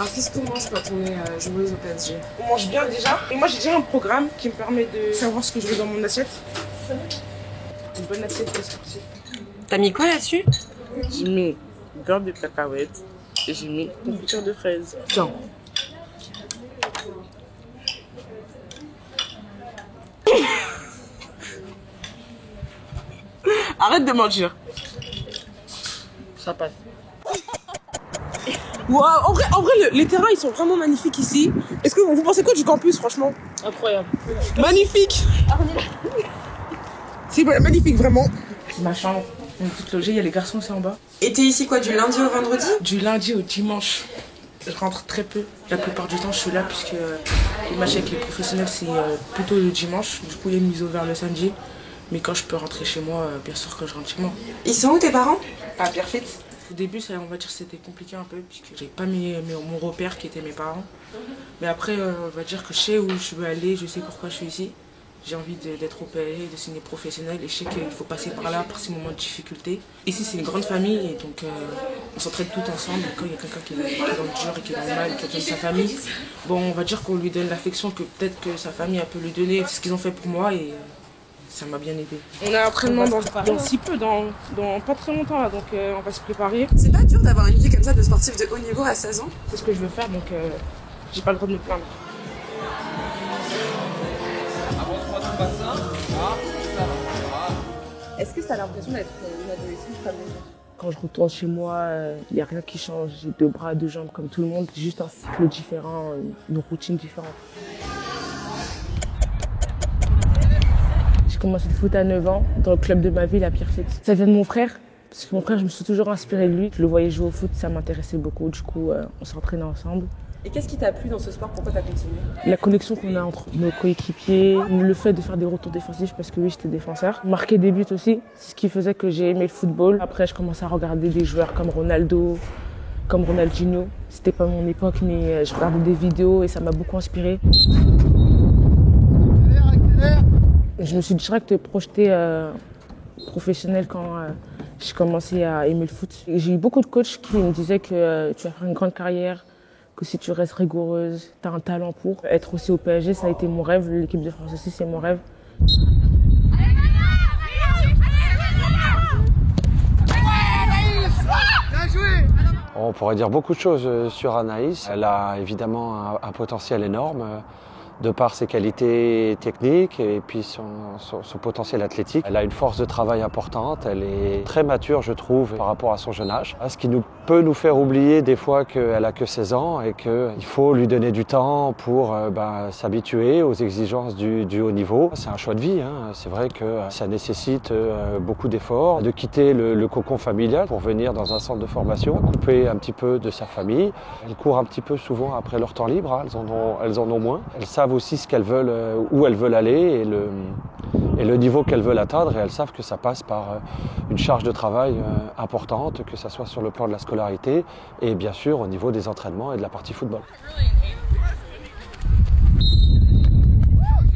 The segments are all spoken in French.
Alors qu'est-ce qu'on mange quand on est joueuse au PSG? On mange bien déjà. Et moi j'ai déjà un programme qui me permet de savoir ce que je veux dans mon assiette. Une bonne assiette de sportive. T'as mis quoi là-dessus? J'ai mis beurre de cacahuètes et j'ai mis confiture de fraises. Tiens. Arrête de mentir. Ça passe. Wow, en vrai les terrains ils sont vraiment magnifiques ici. Est-ce que vous pensez quoi du campus franchement? Incroyable. Magnifique. C'est magnifique vraiment. Ma chambre, on est toutes logées, il y a les garçons c'est en bas. Et t'es ici quoi, du lundi au vendredi? Du lundi au dimanche. Je rentre très peu. La plupart du temps je suis là puisque les matchs avec les professionnels c'est plutôt le dimanche. Du coup il y a une mise au vert le samedi. Mais quand je peux rentrer chez moi, bien sûr que je rentre chez moi. Ils sont où tes parents? À Pierrefitte. Au début, on va dire c'était compliqué un peu, puisque j'avais pas mon repère qui était mes parents. Mais après, on va dire que je sais où je veux aller, je sais pourquoi je suis ici. J'ai envie d'être au PSG, de signer professionnel, et je sais qu'il faut passer par là pour ces moments de difficulté. Ici, c'est une grande famille, et donc on s'entraide tout ensemble. Quand il y a quelqu'un qui est dans le dur et qui est dans le mal, qui a besoin de sa famille, bon, on va dire qu'on lui donne l'affection que peut-être que sa famille a pu lui donner. C'est ce qu'ils ont fait pour moi, et ça m'a bien aidé. On a entraînement dans si peu, dans pas très longtemps là, donc on va se préparer. C'est pas dur d'avoir une vie comme ça de sportif de haut niveau à 16 ans? C'est ce que je veux faire, donc j'ai pas le droit de me plaindre. Est-ce que t'as l'impression d'être une adolescente comme les autres? Quand je retourne chez moi, il n'y a rien qui change. J'ai 2 bras, 2 jambes comme tout le monde, juste un cycle différent, une routine différente. J'ai commencé le foot à 9 ans dans le club de ma ville à Pierrefitte. Ça vient de mon frère, parce que mon frère, je me suis toujours inspirée de lui. Je le voyais jouer au foot, ça m'intéressait beaucoup. Du coup, on s'entraînait ensemble. Et qu'est-ce qui t'a plu dans ce sport? Pourquoi t'as continué? La connexion qu'on a entre nos coéquipiers, le fait de faire des retours défensifs parce que oui, j'étais défenseur. Marquer des buts aussi, c'est ce qui faisait que j'ai aimé le football. Après, je commençais à regarder des joueurs comme Ronaldo, comme Ronaldinho. C'était pas mon époque, mais je regardais des vidéos et ça m'a beaucoup inspiré. Je me suis direct projetée professionnelle quand j'ai commencé à aimer le foot. J'ai eu beaucoup de coachs qui me disaient que tu vas faire une grande carrière, que si tu restes rigoureuse, tu as un talent pour. Être aussi au PSG, ça a été mon rêve. L'équipe de France aussi, c'est mon rêve. On pourrait dire beaucoup de choses sur Anaïs. Elle a évidemment un potentiel énorme de par ses qualités techniques et puis son potentiel athlétique. Elle a une force de travail importante, elle est très mature je trouve par rapport à son jeune âge. Ce qui peut nous faire oublier des fois qu'elle a que 16 ans et qu'il faut lui donner du temps pour s'habituer aux exigences du haut niveau. C'est un choix de vie, hein. C'est vrai que ça nécessite beaucoup d'efforts, de quitter le cocon familial pour venir dans un centre de formation, couper un petit peu de sa famille. Elles courent un petit peu souvent après leur temps libre, hein. Elles en ont moins. Elles savent aussi ce qu'elles veulent, où elles veulent aller et le niveau qu'elles veulent atteindre, et elles savent que ça passe par une charge de travail importante, que ce soit sur le plan de la scolarité et bien sûr au niveau des entraînements et de la partie football.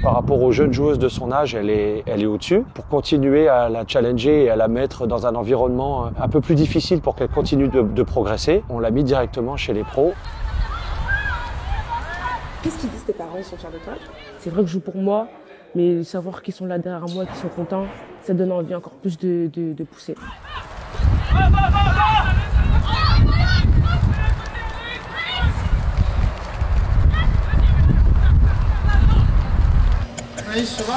Par rapport aux jeunes joueuses de son âge, elle est au-dessus. Pour continuer à la challenger et à la mettre dans un environnement un peu plus difficile pour qu'elle continue de progresser, on l'a mis directement chez les pros. Qu'est-ce qu'ils disent tes parents? Ils sont fiers de toi? C'est vrai que je joue pour moi, mais savoir qu'ils sont là derrière moi, qu'ils sont contents, ça donne envie encore plus de pousser. Anaïs, ça va?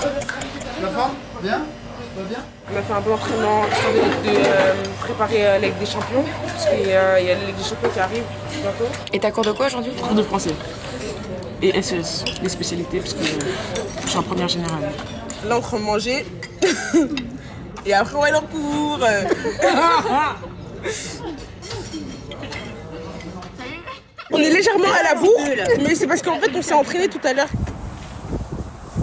La forme? Bien? Ça va bien? On a fait un bon entraînement histoire de préparer la Ligue des Champions, parce qu'il y a la Ligue des Champions qui arrive bientôt. Et t'as cours de quoi aujourd'hui? Cours de français. Et SES, les spécialités, parce que je suis en première générale. Là, on prend manger. Et après, on va aller en cours. On est légèrement à la bourre, mais c'est parce qu'en fait, on s'est entraîné tout à l'heure.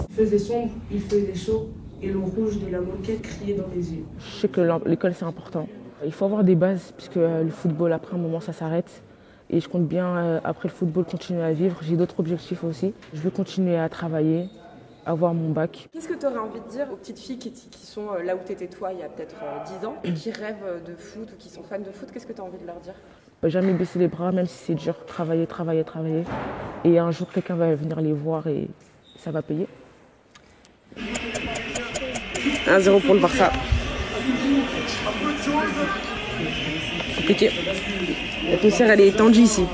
Il faisait sombre, il faisait chaud, et le rouge de la moquette criait dans les yeux. Je sais que l'école, c'est important. Il faut avoir des bases, puisque le football, après un moment, ça s'arrête. Et je compte bien, après le football, continuer à vivre. J'ai d'autres objectifs aussi. Je veux continuer à travailler, avoir mon bac. Qu'est-ce que tu aurais envie de dire aux petites filles qui sont là où tu étais toi il y a peut-être 10 ans, et qui rêvent de foot ou qui sont fans de foot? Qu'est-ce que tu as envie de leur dire? Jamais baisser les bras, même si c'est dur. Travailler, travailler, travailler. Et un jour, quelqu'un va venir les voir et ça va payer. 1-0 pour le Barça. Compliqué. L'atmosphère, elle est tendue ici.